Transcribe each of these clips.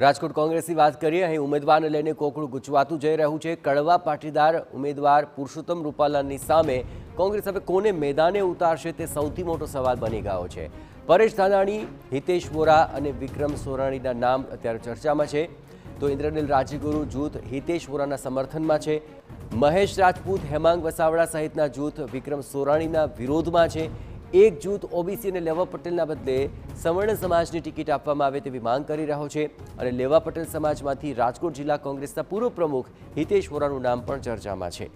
રાજકોટ કોંગ્રેસની વાત કરીએ। અહીં ઉમેદવારને લઈને કોકડું ગૂંચવાતું જઈ રહ્યું છે। કડવા પાટીદાર ઉમેદવાર પુરુષોત્તમ રૂપાલાની સામે કોંગ્રેસ હવે કોને મેદાને ઉતારશે તે સૌથી મોટો સવાલ બની ગયો છે। પરેશ ધાનાણી, હિતેશ વોરા અને વિક્રમ સોરાણીના નામ અત્યારે ચર્ચામાં છે। તો ઇન્દ્રનીલ રાજ્યગુરુ જૂથ હિતેશ વોરાના સમર્થનમાં છે। મહેશ રાજપૂત, હેમાંગ વસાવડા સહિતના જૂથ વિક્રમ સોરાણીના વિરોધમાં છે। એક જૂથ ઓબીસી અને લેવા પટેલના બદલે સવર્ણ સમાજની ટિકિટ આપવામાં આવે તેવી માંગ કરી રહ્યો છે અને લેવા પટેલ સમાજમાંથી રાજકોટ જિલ્લા કોંગ્રેસના પૂર્વ પ્રમુખ હિતેશ વોરાનું નામ પણ ચર્ચામાં છે।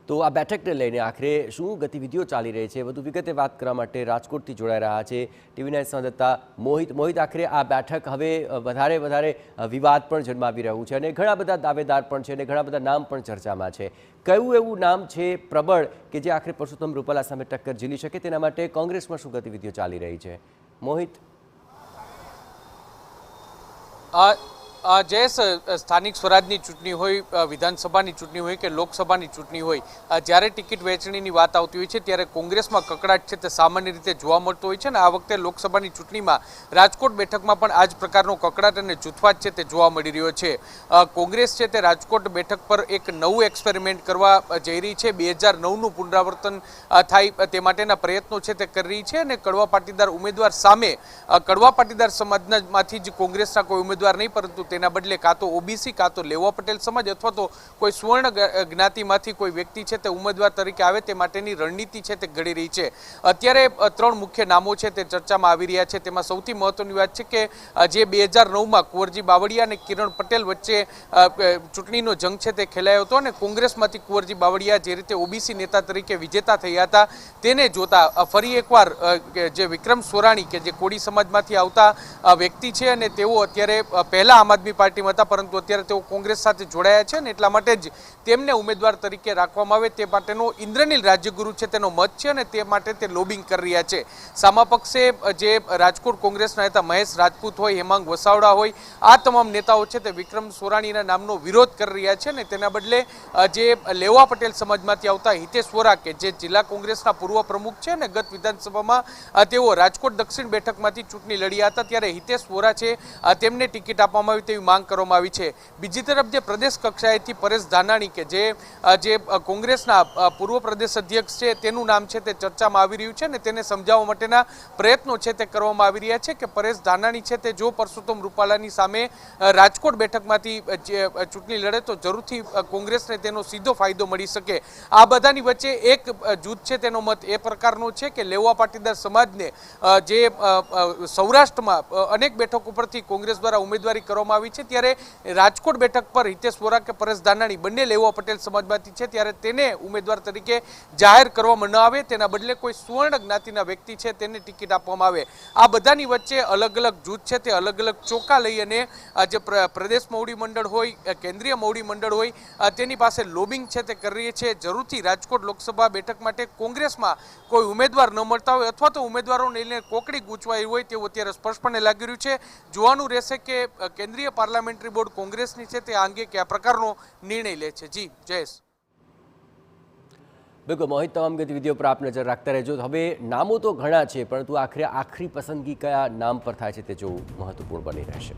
તો આ બેઠકને લઈને આખરે શું ગતિવિધિઓ ચાલી રહી છે વધુ વિગતે વાત કરવા માટે રાજકોટથી જોડાઈ રહ્યા છે ટીવી9 સંવાદદાતા મોહિત। આખરે આ બેઠક હવે વધારે વિવાદ પણ જન્માવી રહ્યું છે અને ઘણા બધા દાવેદાર પણ છે અને ઘણા બધા નામ પણ ચર્ચામાં છે। કયું એવું નામ છે પ્રબળ કે જે આખરે પુરુષોત્તમ રૂપાલા સામે ટક્કર ઝીલી શકે તેના માટે કોંગ્રેસમાં શું ગતિવિધિઓ ચાલી રહી છે મોહિત? જયેશ, સ્થાનિક સ્વરાજની ચૂંટણી હોય, વિધાનસભાની ચૂંટણી હોય કે લોકસભાની ચૂંટણી હોય, જ્યારે ટિકિટ વહેંચણીની વાત આવતી હોય છે ત્યારે કોંગ્રેસમાં કકડાટ છે તે સામાન્ય રીતે જોવા મળતો હોય છે અને આ વખતે લોકસભાની ચૂંટણીમાં રાજકોટ બેઠકમાં પણ આ જ પ્રકારનો કકડાટ અને જૂથવાદ છે તે જોવા મળી રહ્યો છે। કોંગ્રેસ છે તે રાજકોટ બેઠક પર એક નવું એક્સપેરિમેન્ટ કરવા જઈ રહી છે। 2009નું પુનરાવર્તન થાય તે માટેના પ્રયત્નો છે તે કરી રહી છે અને કડવા પાટીદાર ઉમેદવાર સામે કડવા પાટીદાર સમાજમાંથી જ કોંગ્રેસના કોઈ ઉમેદવાર નહીં, પરંતુ તેના બદલે કાં તો ઓબીસી, કાં તો લેવા પટેલ સમાજ અથવા તો કોઈ સુવર્ણ જ્ઞાતિમાંથી કોઈ વ્યક્તિ છે તે ઉમેદવાર તરીકે આવે તે માટેની રણનીતિ છે તે ઘડી રહી છે। અત્યારે 3 મુખ્ય નામો છે તે ચર્ચામાં આવી રહ્યા છે। તેમાં સૌથી મહત્વની વાત છે કે જે 2009માં કુંવરજી બાવળિયા અને કિરણ પટેલ વચ્ચે ચૂંટણીનો જંગ છે તે ખેલાયો હતો અને કોંગ્રેસમાંથી કુંવરજી બાવળિયા જે રીતે ઓબીસી નેતા તરીકે વિજેતા થયા હતા તેને જોતા ફરી એકવાર જે વિક્રમ સોરાણી કે જે કોળી સમાજમાંથી આવતા વ્યક્તિ છે અને તેઓ અત્યારે પહેલા આમ આદમી પાર્ટીમાં હતા પરંતુ અત્યારે તેઓ કોંગ્રેસ સાથે જોડાયા છે અને એટલા માટે જ તેમને ઉમેદવાર તરીકે રાખવામાં આવે તે માટેનો ઇન્દ્રનીલ રાજ્યગુરુ છે તેનો મત છે અને તે માટે તે લોબિંગ કરી રહ્યા છે। સામા પક્ષે જે રાજકોટ કોંગ્રેસના નેતા મહેશ રાજપૂત હોય, હેમાંગ વસાવડા હોય, આ તમામ નેતાઓ છે તે વિક્રમ સોરાણીના નામનો વિરોધ કરી રહ્યા છે અને તેના બદલે જે લેવા પટેલ સમાજમાંથી આવતા હિતેશ વોરા કે જે જિલ્લા કોંગ્રેસના પૂર્વ પ્રમુખ છે અને ગત વિધાનસભામાં તેઓ રાજકોટ દક્ષિણ બેઠકમાંથી ચૂંટણી લડ્યા હતા ત્યારે હિતેશ વોરા છે તેમને ટિકિટ આપવામાં આવી તેવી માંગ કરવામાં આવી છે। બીજી તરફ જે પ્રદેશ કક્ષાએથી પરેશ ધાનાણી કે જે કોંગ્રેસના પૂર્વ પ્રદેશ અધ્યક્ષ છે તેનું નામ છે તે ચર્ચામાં આવી રહ્યું છે અને તેને સમજાવવા માટેના પ્રયત્નો છે તે કરવામાં આવી રહ્યા છે કે પરેશ ધાનાણી છે તે જો પુરુષોત્તમ રૂપાલાની સામે રાજકોટ બેઠકમાંથી ચૂંટણી લડે તો જરૂરથી કોંગ્રેસને તેનો સીધો ફાયદો મળી શકે। આ બધાની વચ્ચે એક જૂથ છે તેનો મત એ પ્રકારનો છે કે લેવા પાટીદાર સમાજને જે સૌરાષ્ટ્રમાં અનેક બેઠક ઉપરથી કોંગ્રેસ દ્વારા ઉમેદવારી કરવામાં આવી છે ત્યારે રાજકોટ બેઠક પર હિતેશ વોરા કે પરેશ ધાનાણી બંને લેવા પટેલ સમાજમાંથી છે ત્યારે તેને ઉમેદવાર તરીકે જાહેર કરવામાં ન આવે, તેના બદલે કોઈ સુવર્ણ જ્ઞાતિના વ્યક્તિ છે તેને ટિકિટ આપવામાં આવે। આ બધાની વચ્ચે અલગ અલગ જૂથ છે તે અલગ અલગ ચોકા લઈ અને જે પ્રદેશ મોવડી મંડળ હોય, કેન્દ્રીય મોવડી મંડળ હોય તેની પાસે લોબિંગ છે તે કરી રહી છે। જરૂરથી રાજકોટ લોકસભા બેઠક માટે કોંગ્રેસમાં કોઈ ઉમેદવાર ન મળતા હોય અથવા તો ઉમેદવારોને લઈને કોકડી ગૂંચવાઈ હોય તેવું અત્યારે સ્પષ્ટપણે લાગી રહ્યું છે। જોવાનું રહેશે કે કેન્દ્રીય પાર્લામેન્ટરી બોર્ડ કોંગ્રેસની છે તે આ અંગે કયા પ્રકારનો નિર્ણય લે છે। જી જયેશ। બિલકુલ મોહિત, તમામ ગતિવિધિઓ પર આપ નજર રાખતા રહેજો। હવે નામો તો ઘણા છે પરંતુ આખરી પસંદગી કયા નામ પર થાય છે તે જોવું મહત્વપૂર્ણ બની રહેશે।